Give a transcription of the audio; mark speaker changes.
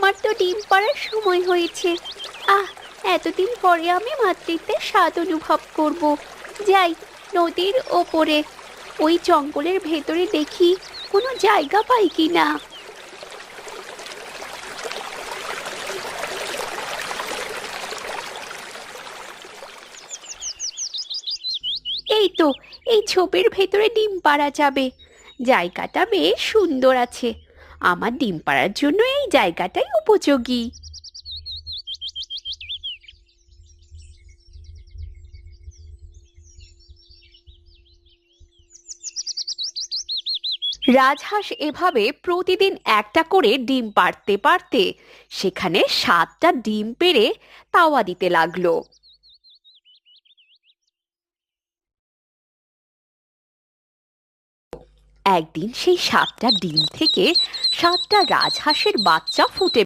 Speaker 1: আমার তো ডিম পাড়ার সময় হয়েছে। আহ, এতদিন পরে আমি মাতৃত্বের স্বাদ অনুভব করব। যাই নদীর ওপরে, ওই জঙ্গলের ভেতরে দেখি কোনো জায়গা পাই কিনা। এই তো, এই ঝোপের ভেতরে ডিম পাড়া যাবে। জায়গাটা বেশ সুন্দর আছে। আমার ডিম পাড়ার জন্য এই জায়গাটাই উপযোগী। রাজহাঁস এভাবে প্রতিদিন একটা করে ডিম পাড়তে পারতে সেখানে 7টা ডিম পেড়ে তাওয়া দিতে লাগলো। একদিন সেই 7টা ডিম থেকে 7টা রাজহাঁসের বাচ্চা ফুটে